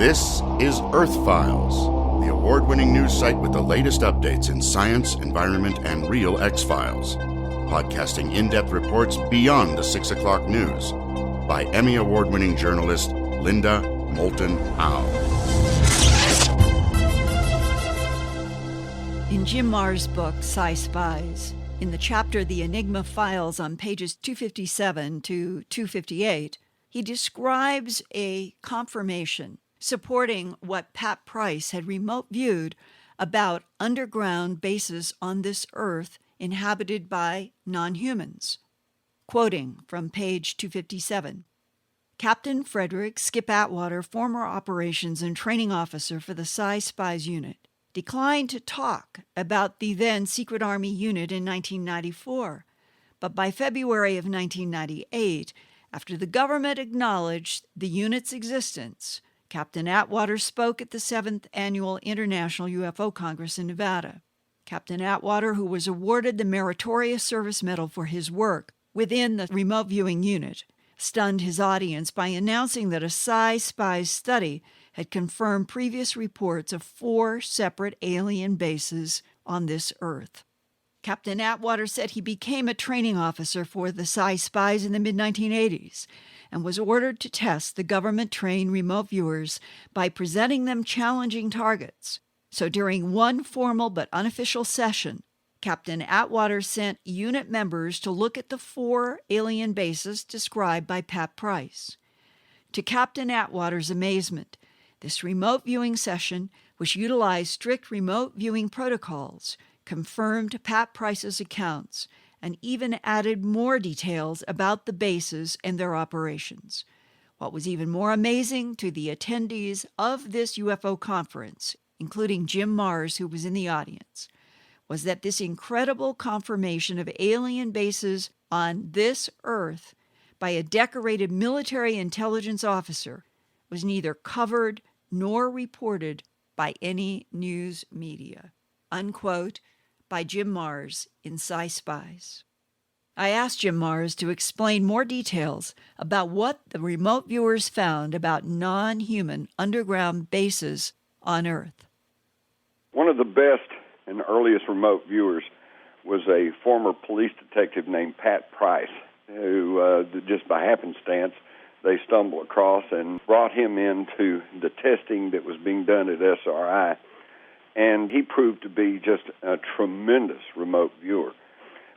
This is Earthfiles, the award-winning news site with the latest updates in science, environment, and real X-Files. Podcasting in-depth reports beyond the 6 o'clock news by Emmy Award-winning journalist Linda Moulton Howe. In Jim Marrs' book, Psi Spies, in the chapter The Enigma Files on pages 257 to 258, he describes a confirmation supporting what Pat Price had remote viewed about underground bases on this Earth inhabited by non-humans. Quoting from page 257, Captain Frederick Skip Atwater, former operations and training officer for the Psi Spies unit, declined to talk about the then Secret Army unit in 1994, but by February of 1998, after the government acknowledged the unit's existence, Captain Atwater spoke at the 7th Annual International UFO Congress in Nevada. Captain Atwater, who was awarded the Meritorious Service Medal for his work within the remote viewing unit, stunned his audience by announcing that a Psi Spies study had confirmed previous reports of 4 separate alien bases on this Earth. Captain Atwater said he became a training officer for the Psi Spies in the mid-1980s and was ordered to test the government-trained remote viewers by presenting them challenging targets. So during one formal but unofficial session, Captain Atwater sent unit members to look at the 4 alien bases described by Pat Price. To Captain Atwater's amazement, this remote viewing session, which utilized strict remote viewing protocols, confirmed Pat Price's accounts and even added more details about the bases and their operations. What was even more amazing to the attendees of this UFO conference, including Jim Marrs, who was in the audience, was that this incredible confirmation of alien bases on this Earth by a decorated military intelligence officer was neither covered nor reported by any news media. Unquote, by Jim Marrs in Psi Spies. I asked Jim Marrs to explain more details about what the remote viewers found about non-human underground bases on Earth. One of the best and earliest remote viewers was a former police detective named Pat Price, who just by happenstance they stumbled across and brought him into the testing that was being done at SRI. And he proved to be just a tremendous remote viewer.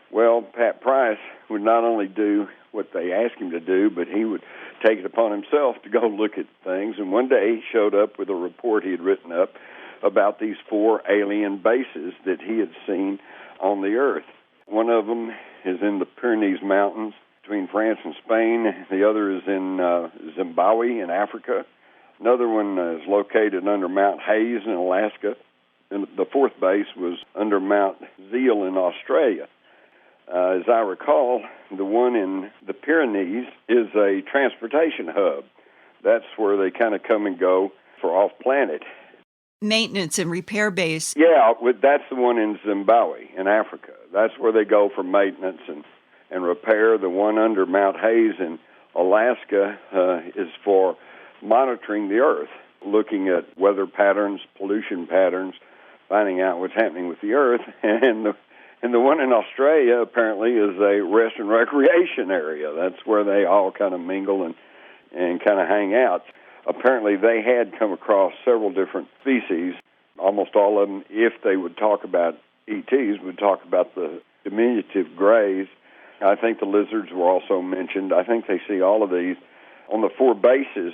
Well, Pat Price would not only do what they asked him to do, but he would take it upon himself to go look at things. And one day he showed up with a report he had written up about these 4 alien bases that he had seen on the Earth. One of them is in the Pyrenees Mountains between France and Spain. The other is in Zimbabwe in Africa. Another one is located under Mount Hayes in Alaska. And the 4th base was under Mount Zeal in Australia. As I recall, the one in the Pyrenees is a transportation hub. That's where they kind of come and go for off-planet. Maintenance and repair base. Yeah, that's the one in Zimbabwe in Africa. That's where they go for maintenance and repair. The one under Mount Hayes in Alaska is for monitoring the Earth, looking at weather patterns, pollution patterns, finding out what's happening with the Earth. And the one in Australia apparently is a rest and recreation area. That's where they all kind of mingle and kind of hang out. Apparently they had come across several different species. Almost all of them, if they would talk about ETs, would talk about the diminutive grays. I think the lizards were also mentioned. I think they see all of these. On the 4 bases,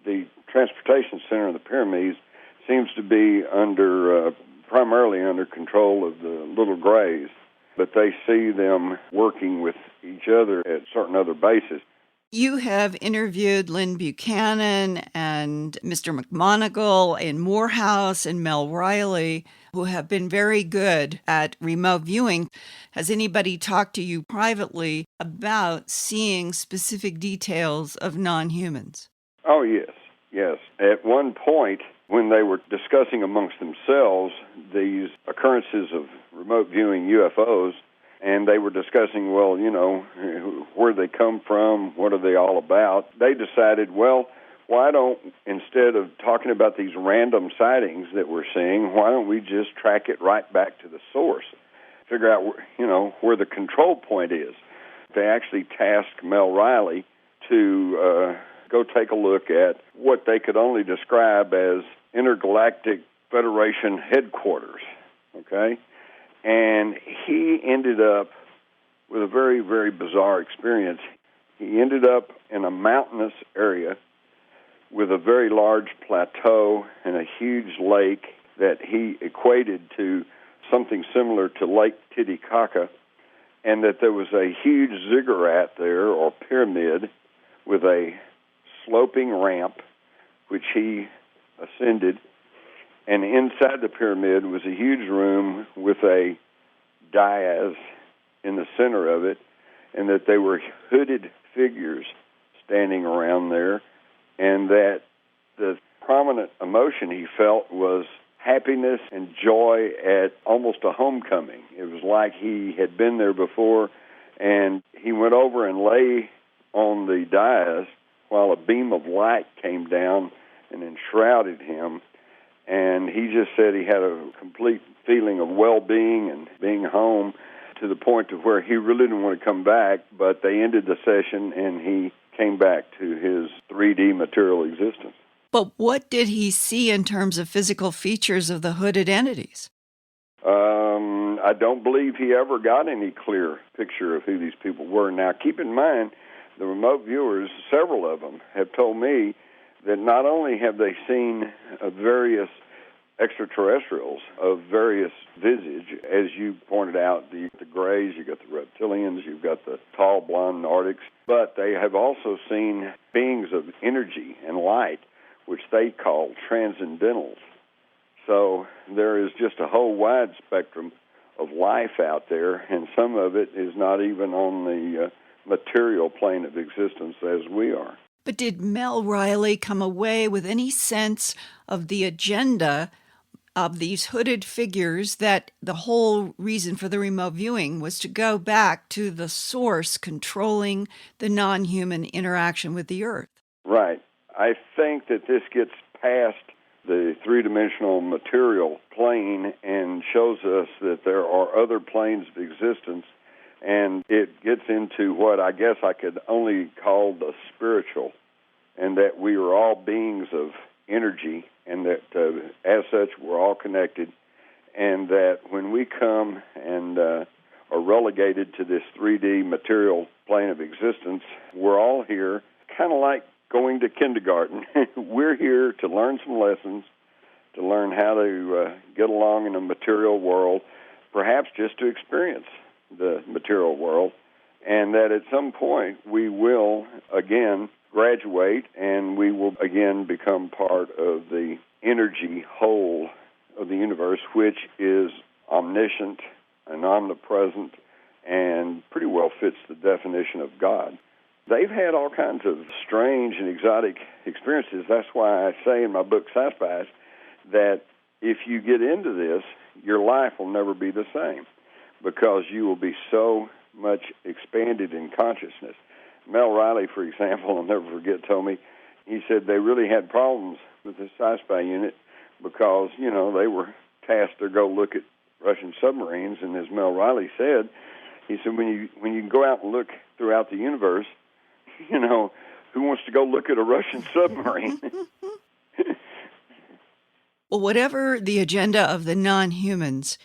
the transportation center in the Pyrenees seems to be primarily under control of the little grays, but they see them working with each other at certain other bases. You have interviewed Lynn Buchanan and Mr. McMonigal in Morehouse and Mel Riley, who have been very good at remote viewing. Has anybody talked to you privately about seeing specific details of non-humans? Oh, yes. At one point, when they were discussing amongst themselves these occurrences of remote viewing UFOs, and they were discussing, well, where they come from, what are they all about, they decided, well, why don't, instead of talking about these random sightings that we're seeing, why don't we just track it right back to the source, figure out, where the control point is? They actually tasked Mel Riley to go take a look at what they could only describe as Intergalactic Federation headquarters, okay? And he ended up with a very, very bizarre experience. He ended up in a mountainous area with a very large plateau and a huge lake that he equated to something similar to Lake Titicaca, and that there was a huge ziggurat there, or pyramid, with a sloping ramp, which he ascended, and inside the pyramid was a huge room with a dais in the center of it, and that they were hooded figures standing around there, and that the prominent emotion he felt was happiness and joy at almost a homecoming. It was like he had been there before, and he went over and lay on the dais while a beam of light came down and enshrouded him, and he just said he had a complete feeling of well-being and being home, to the point of where he really didn't want to come back, but they ended the session and he came back to his 3D material existence. But what did he see in terms of physical features of the hooded entities? I don't believe he ever got any clear picture of who these people were. Now, keep in mind, the remote viewers, several of them, have told me that not only have they seen various extraterrestrials of various visage, as you pointed out, the Greys, you've got the reptilians, you've got the tall blonde Nordics, but they have also seen beings of energy and light, which they call transcendentals. So there is just a whole wide spectrum of life out there, and some of it is not even on the material plane of existence as we are. But did Mel Riley come away with any sense of the agenda of these hooded figures, that the whole reason for the remote viewing was to go back to the source controlling the non-human interaction with the Earth? Right. I think that this gets past the three-dimensional material plane and shows us that there are other planes of existence, and it gets into what I guess I could only call the spiritual, and that we are all beings of energy, and that as such we're all connected, and that when we come and are relegated to this 3D material plane of existence, we're all here kind of like going to kindergarten. We're here to learn some lessons, to learn how to get along in a material world, perhaps just to experience the material world, and that at some point we will again graduate and we will again become part of the energy whole of the universe, which is omniscient and omnipresent and pretty well fits the definition of God. They've had all kinds of strange and exotic experiences. That's why I say in my book, Psi Spies, that if you get into this, your life will never be the same because you will be so much expanded in consciousness. Mel Riley, for example, I'll never forget, told me, he said they really had problems with the Psi Spy unit because, they were tasked to go look at Russian submarines, and as Mel Riley said, he said, when you go out and look throughout the universe, who wants to go look at a Russian submarine? Well, whatever the agenda of the non-humans,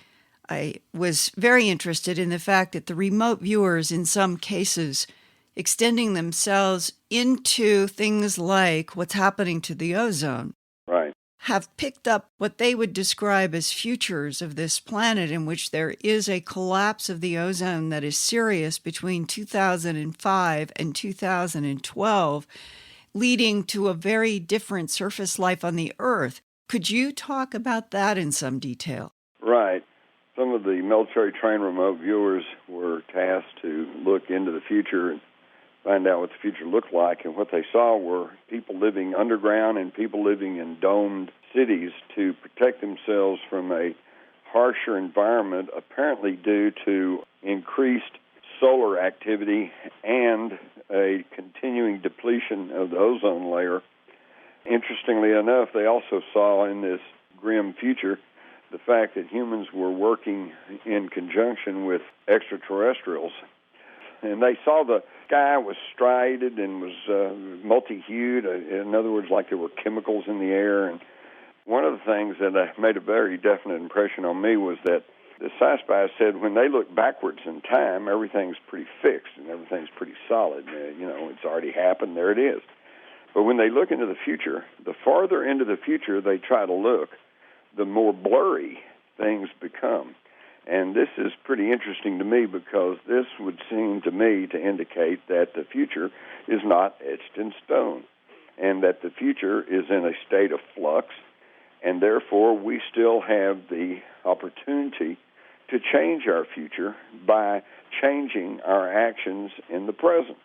I was very interested in the fact that the remote viewers, in some cases, extending themselves into things like what's happening to the ozone, right, have picked up what they would describe as futures of this planet in which there is a collapse of the ozone that is serious between 2005 and 2012, leading to a very different surface life on the Earth. Could you talk about that in some detail? Right. Some of the military-trained remote viewers were tasked to look into the future and find out what the future looked like, and what they saw were people living underground and people living in domed cities to protect themselves from a harsher environment, apparently due to increased solar activity and a continuing depletion of the ozone layer. Interestingly enough, they also saw in this grim future the fact that humans were working in conjunction with extraterrestrials. And they saw the sky was striated and was multi-hued. In other words, like there were chemicals in the air. And one of the things that made a very definite impression on me was that the Psi Spies said when they look backwards in time, everything's pretty fixed and everything's pretty solid. It's already happened. There it is. But when they look into the future, the farther into the future they try to look, the more blurry things become. And this is pretty interesting to me because this would seem to me to indicate that the future is not etched in stone and that the future is in a state of flux, and therefore we still have the opportunity to change our future by changing our actions in the present.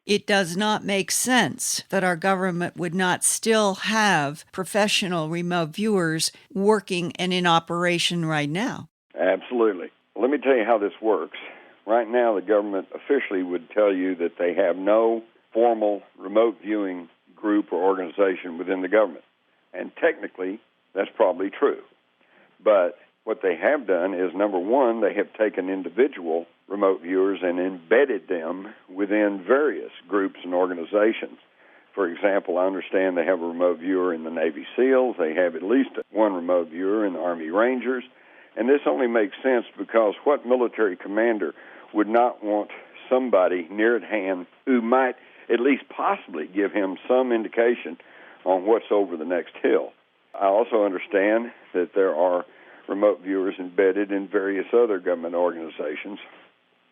It does not make sense that our government would not still have professional remote viewers working and in operation right now. Absolutely. Let me tell you how this works. Right now, the government officially would tell you that they have no formal remote viewing group or organization within the government. And technically, that's probably true. But what they have done is, number one, they have taken individual remote viewers and embedded them within various groups and organizations. For example, I understand they have a remote viewer in the Navy SEALs. They have at least one remote viewer in the Army Rangers. And this only makes sense because what military commander would not want somebody near at hand who might at least possibly give him some indication on what's over the next hill? I also understand that there are remote viewers embedded in various other government organizations,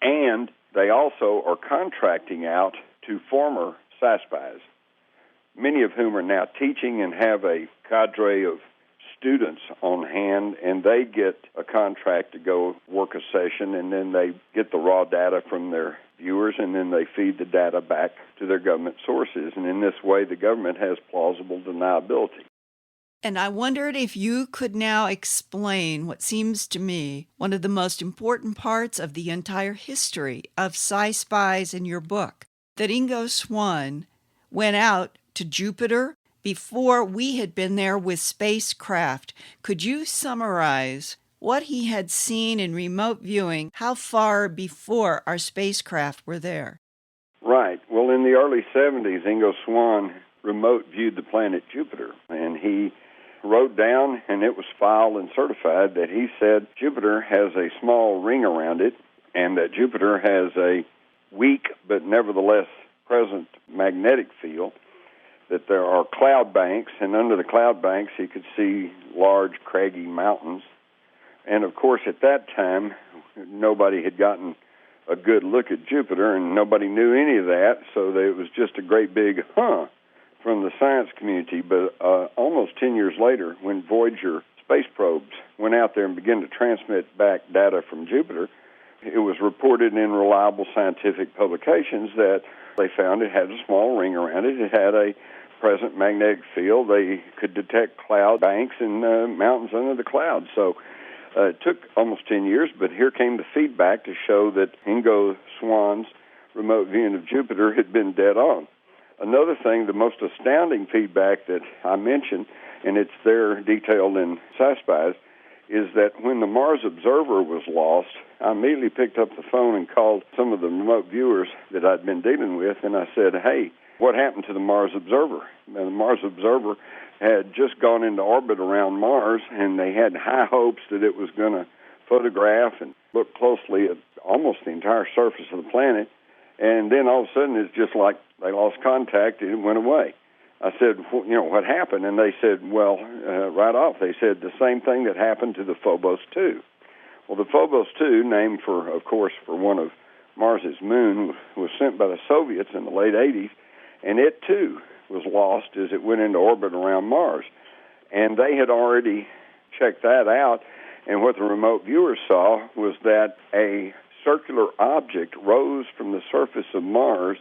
and they also are contracting out to former Psi Spies, many of whom are now teaching and have a cadre of students on hand, and they get a contract to go work a session, and then they get the raw data from their viewers, and then they feed the data back to their government sources. And in this way, the government has plausible deniability. And I wondered if you could now explain what seems to me one of the most important parts of the entire history of Psi Spies in your book, that Ingo Swann went out to Jupiter before we had been there with spacecraft. Could you summarize what he had seen in remote viewing, how far before our spacecraft were there? Right. Well, in the early 70s, Ingo Swann remote viewed the planet Jupiter, and he wrote down, and it was filed and certified, that he said Jupiter has a small ring around it and that Jupiter has a weak but nevertheless present magnetic field, that there are cloud banks, and under the cloud banks he could see large craggy mountains. And of course at that time nobody had gotten a good look at Jupiter and nobody knew any of that, so it was just a great big from the science community. But almost 10 years later, when Voyager space probes went out there and began to transmit back data from Jupiter, it was reported in reliable scientific publications that they found it had a small ring around it. It had a present magnetic field. They could detect cloud banks and mountains under the clouds. So it took almost 10 years, but here came the feedback to show that Ingo Swann's remote viewing of Jupiter had been dead on. Another thing, the most astounding feedback that I mentioned, and it's there detailed in Psi Spies, is that when the Mars Observer was lost, I immediately picked up the phone and called some of the remote viewers that I'd been dealing with, and I said, hey, what happened to the Mars Observer? Now, the Mars Observer had just gone into orbit around Mars, and they had high hopes that it was going to photograph and look closely at almost the entire surface of the planet. And then all of a sudden, it's just like they lost contact and it went away. I said, what happened? And they said, right off, they said the same thing that happened to the Phobos 2. Well, the Phobos 2, named for one of Mars's moon, was sent by the Soviets in the late 80s, and it too was lost as it went into orbit around Mars. And they had already checked that out, and what the remote viewers saw was that a circular object rose from the surface of Mars,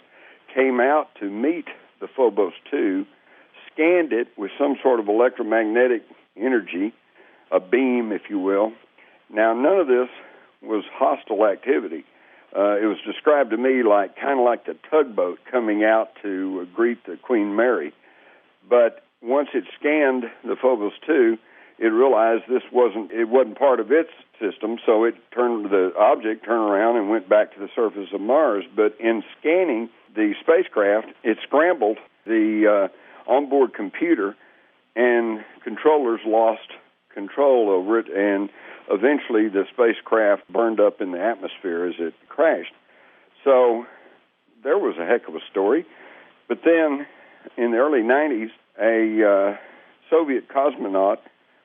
came out to meet the Phobos 2, scanned it with some sort of electromagnetic energy, a beam, if you will. Now, none of this was hostile activity. It was described to me kind of like the tugboat coming out to greet the Queen Mary. But once it scanned the Phobos 2, it realized it wasn't part of its system, so the object turned around and went back to the surface of Mars. But in scanning the spacecraft, it scrambled the onboard computer, and controllers lost control over it, and eventually the spacecraft burned up in the atmosphere as it crashed. So there was a heck of a story. But then in the early 90s, a Soviet cosmonaut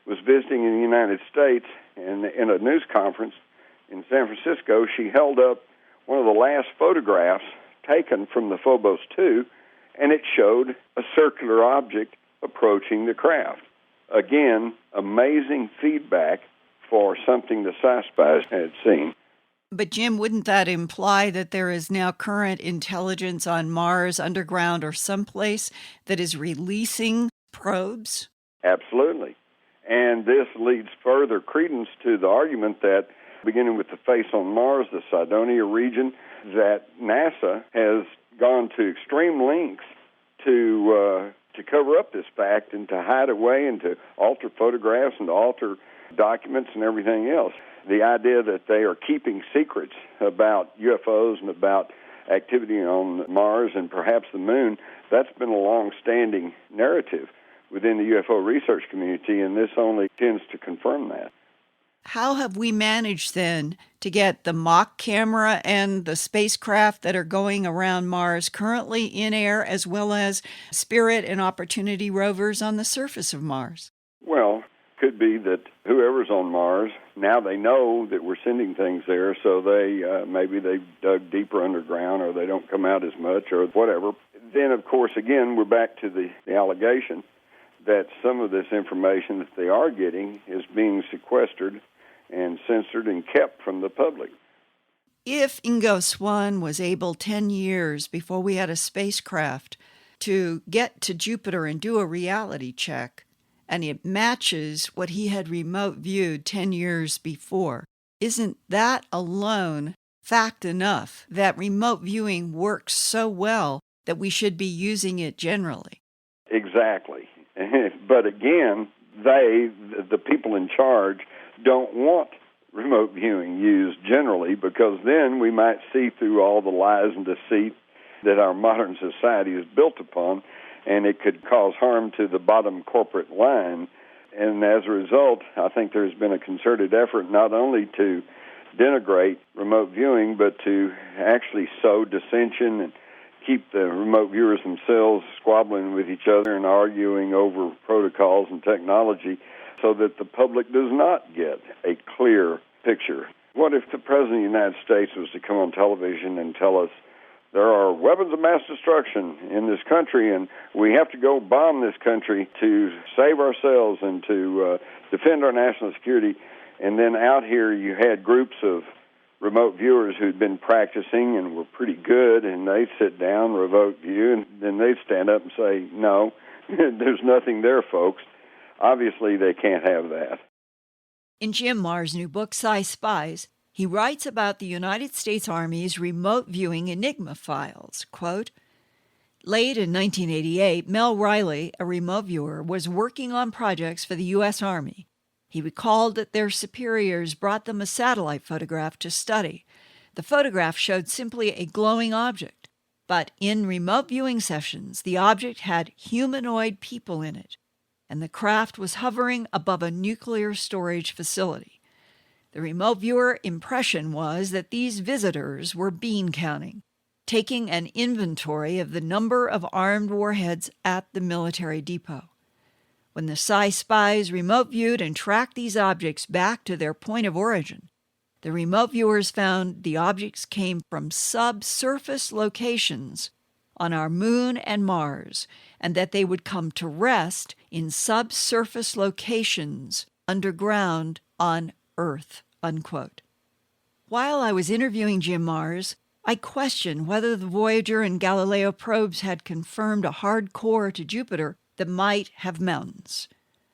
was visiting in the United States, and in a news conference in San Francisco, she held up one of the last photographs taken from the Phobos 2, and it showed a circular object approaching the craft. Again, amazing feedback for something the Psi Spies had seen. But Jim, wouldn't that imply that there is now current intelligence on Mars, underground, or someplace that is releasing probes? Absolutely. And this leads further credence to the argument that, beginning with the face on Mars, the Cydonia region, that NASA has gone to extreme lengths to cover up this fact and to hide away and to alter photographs and to alter documents and everything else. The idea that they are keeping secrets about UFOs and about activity on Mars and perhaps the Moon, that's been a long-standing narrative within the UFO research community, and this only tends to confirm that. How have we managed then to get the mock camera and the spacecraft that are going around Mars currently in air, as well as Spirit and Opportunity rovers on the surface of Mars? Well, could be that whoever's on Mars, now they know that we're sending things there, so maybe they've dug deeper underground, or they don't come out as much, or whatever. Then, of course, again, we're back to the allegation that some of this information that they are getting is being sequestered and censored and kept from the public. If Ingo Swann was able 10 years before we had a spacecraft to get to Jupiter and do a reality check, and it matches what he had remote viewed 10 years before, isn't that alone fact enough that remote viewing works so well that we should be using it generally? Exactly. But again, the people in charge, don't want remote viewing used generally, because then we might see through all the lies and deceit that our modern society is built upon, and it could cause harm to the bottom corporate line. And as a result, I think there's been a concerted effort not only to denigrate remote viewing, but to actually sow dissension and keep the remote viewers themselves squabbling with each other and arguing over protocols and technology, so that the public does not get a clear picture. What if the President of the United States was to come on television and tell us there are weapons of mass destruction in this country and we have to go bomb this country to save ourselves and to defend our national security, and then out here you had groups of remote viewers who'd been practicing and were pretty good, and they'd sit down, remote view, and then they'd stand up and say, no, there's nothing there, folks. Obviously, they can't have that. In Jim Marr's new book, Psi Spies, he writes about the United States Army's remote viewing Enigma files. Quote, late in 1988, Mel Riley, a remote viewer, was working on projects for the U.S. Army. He recalled that their superiors brought them a satellite photograph to study. The photograph showed simply a glowing object, but in remote viewing sessions, the object had humanoid people in it, and the craft was hovering above a nuclear storage facility. The remote viewer impression was that these visitors were bean counting, taking an inventory of the number of armed warheads at the military depot. When the Psi Spies remote viewed and tracked these objects back to their point of origin, the remote viewers found the objects came from subsurface locations on our Moon and Mars, and that they would come to rest in subsurface locations underground on Earth, unquote. While I was interviewing Jim Marrs, I questioned whether the Voyager and Galileo probes had confirmed a hard core to Jupiter that might have mountains.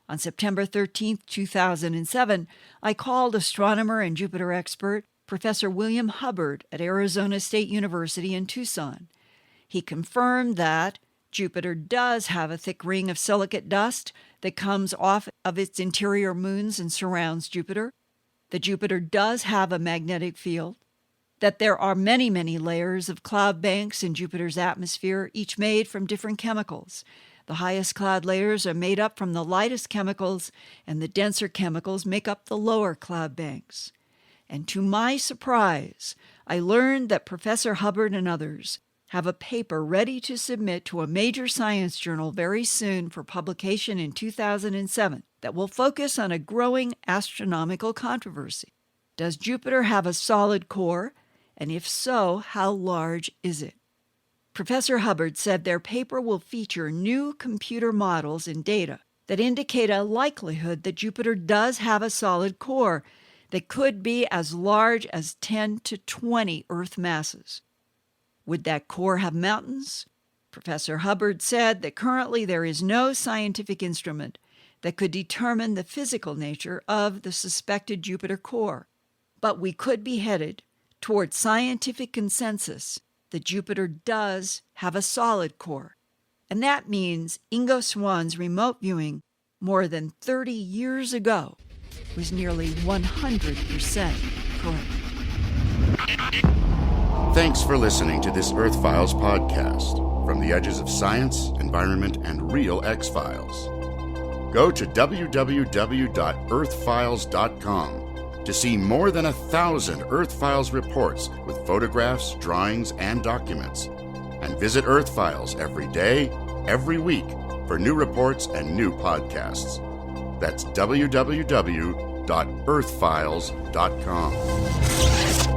On September 13, 2007, I called astronomer and Jupiter expert Professor William Hubbard at Arizona State University in Tucson. He confirmed that Jupiter does have a thick ring of silicate dust that comes off of its interior moons and surrounds Jupiter, that Jupiter does have a magnetic field, that there are many, many layers of cloud banks in Jupiter's atmosphere, each made from different chemicals. The highest cloud layers are made up from the lightest chemicals, and the denser chemicals make up the lower cloud banks. And to my surprise, I learned that Professor Hubbard and others have a paper ready to submit to a major science journal very soon for publication in 2007 that will focus on a growing astronomical controversy. Does Jupiter have a solid core? And if so, how large is it? Professor Hubbard said their paper will feature new computer models and data that indicate a likelihood that Jupiter does have a solid core that could be as large as 10 to 20 Earth masses. Would that core have mountains? Professor Hubbard said that currently there is no scientific instrument that could determine the physical nature of the suspected Jupiter core, but we could be headed toward scientific consensus that Jupiter does have a solid core. And that means Ingo Swann's remote viewing more than 30 years ago was nearly 100% correct. Thanks for listening to this Earthfiles podcast from the edges of science, environment, and real X-Files. Go to www.earthfiles.com to see more than 1,000 Earthfiles reports with photographs, drawings, and documents. And visit Earthfiles every day, every week for new reports and new podcasts. That's www.earthfiles.com.